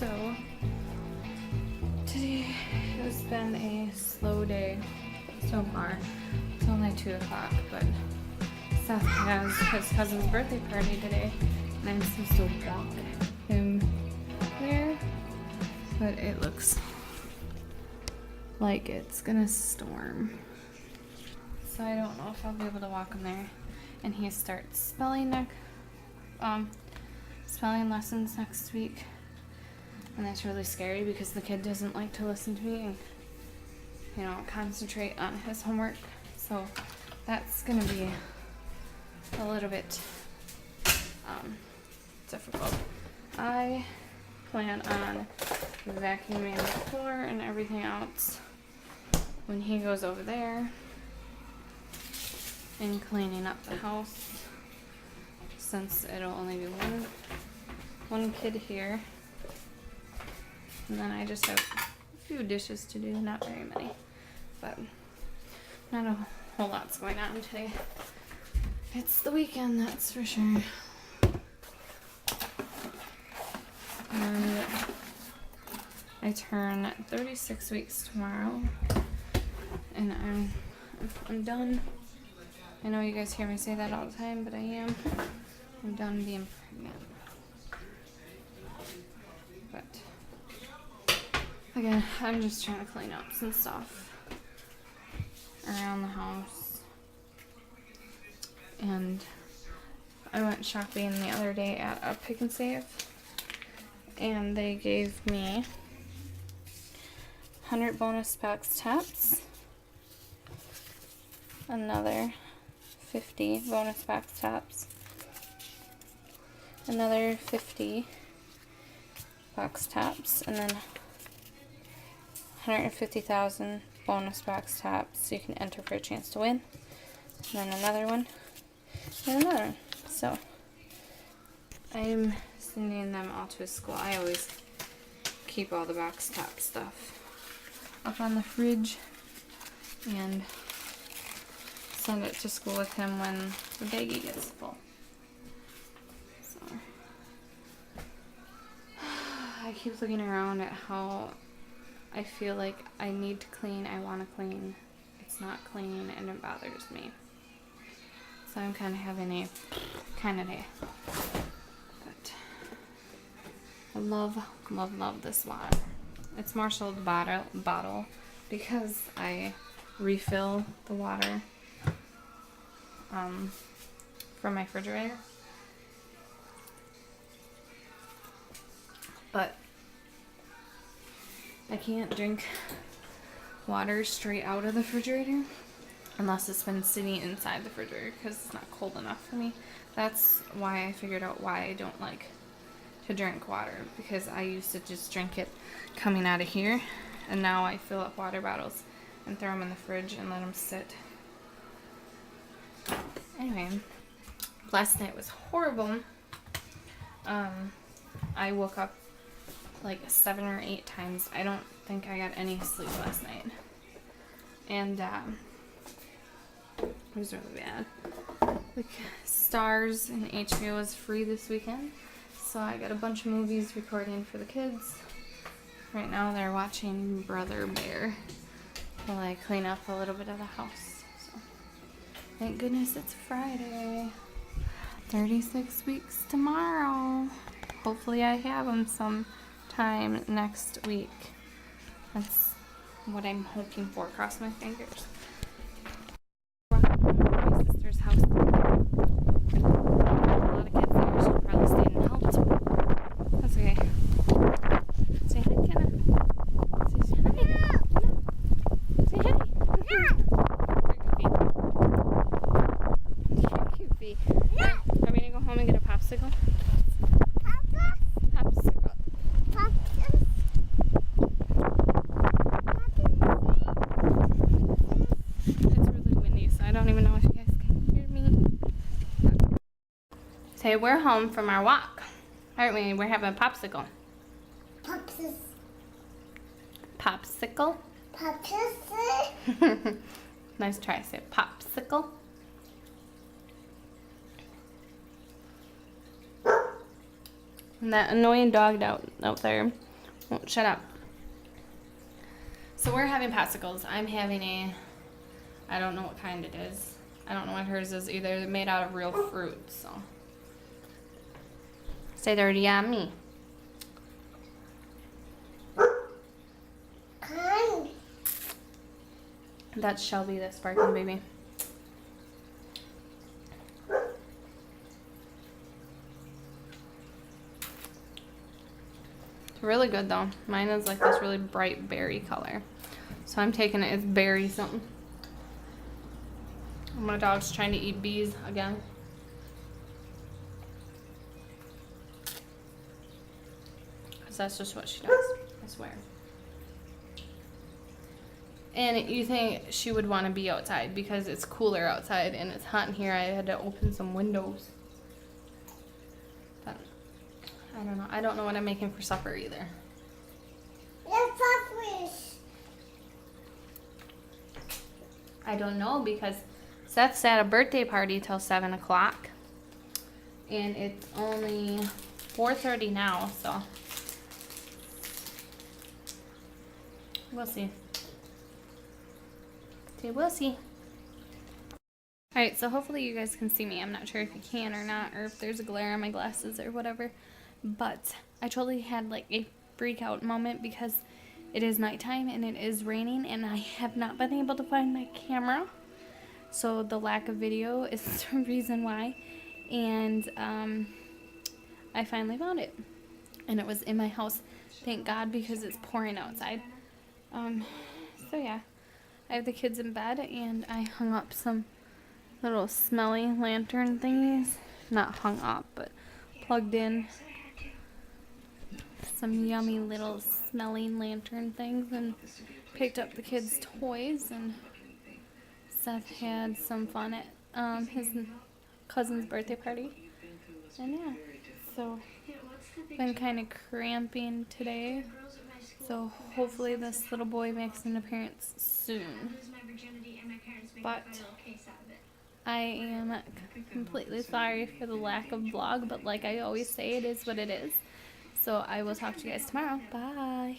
So today has been a slow day so far. It's only 2 o'clock, but Seth has his cousin's birthday party today, and I'm supposed to walk him there, but it looks like it's gonna storm. So I don't know if I'll be able to walk him there. And he starts spelling lessons next week. And that's really scary because the kid doesn't like to listen to me and, you know, concentrate on his homework. So that's gonna be a little bit difficult. I plan on vacuuming the floor and everything else when he goes over there and cleaning up the house, since it'll only be one kid here. And then I just have a few dishes to do, not very many, but not a whole lot's going on today. It's the weekend, that's for sure. And I turn 36 weeks tomorrow, and I'm done. I know you guys hear me say that all the time, but I am. I'm done being pregnant. But again, I'm just trying to clean up some stuff around the house. And I went shopping the other day at a Pick and Save, and they gave me 100 bonus box tops, another 50 bonus box tops, another 50 box tops, and then 150,000 bonus box tops so you can enter for a chance to win, and then another one, and another one. So I'm sending them all to school. I always keep all the box top stuff up on the fridge and send it to school with him when the baggie gets full. So I keep looking around at how I feel like I need to clean, I want to clean, it's not clean, and it bothers me. So I'm kind of having a kind of day. But I love this water. It's more so the bottle because I refill the water from my refrigerator. But I can't drink water straight out of the refrigerator unless it's been sitting inside the refrigerator because it's not cold enough for me. That's why I figured out why I don't like to drink water, because I used to just drink it coming out of here, and now I fill up water bottles and throw them in the fridge and let them sit. Anyway, last night was horrible. I woke up like 7 or 8 times. I don't think I got any sleep last night. And it was really bad. Like, Stars and HBO is free this weekend, so I got a bunch of movies recording for the kids. Right now they're watching Brother Bear while I clean up a little bit of the house. So thank goodness it's Friday. 36 weeks tomorrow. Hopefully I have them sometime next week. That's what I'm hoping for. Cross my fingers. My sister's house. A lot of kids there. She'll probably stay and help. That's okay. Say hi, Kenna. Say hi. Say hi. You're cute, Bee. Are we gonna go home and get a popsicle? Popsicle. It's really windy, so I don't even know if you guys can hear me. Say we're home from our walk, aren't we? We're having a popsicle. Popsicle. Popsicle. Nice try. Say popsicle. And that annoying dog out there Oh, shut up. So we're having popsicles. I'm having I don't know what kind it is. I don't know what hers is either. They're made out of real fruit, so. Say they're yummy. That's Shelby, the sparkling baby. It's really good though. Mine is like this really bright berry color. So I'm taking it as berry something. My dog's trying to eat bees again. Because that's just what she does, I swear. And you think she would want to be outside because it's cooler outside and it's hot in here. I had to open some windows. But I don't know. I don't know what I'm making for supper either. I don't know because Seth's at a birthday party till 7 o'clock. And it's only 4:30 now, so we'll see. We'll see. Alright, so hopefully you guys can see me. I'm not sure if you can or not, or if there's a glare on my glasses or whatever. But I totally had like a freak out moment because it is nighttime and it is raining and I have not been able to find my camera. So the lack of video is the reason why. And I finally found it. And it was in my house. Thank God, because it's pouring outside. So yeah. I have the kids in bed and I hung up some little smelly lantern thingies. Not hung up, but plugged in some yummy little smelling lantern things and picked up the kids' toys, and Seth had some fun at his cousin's birthday party. And yeah, so been kind of cramping today. So hopefully this little boy makes an appearance soon. But I am completely sorry for the lack of vlog, but like I always say, it is what it is. So I will talk to you guys tomorrow. Bye.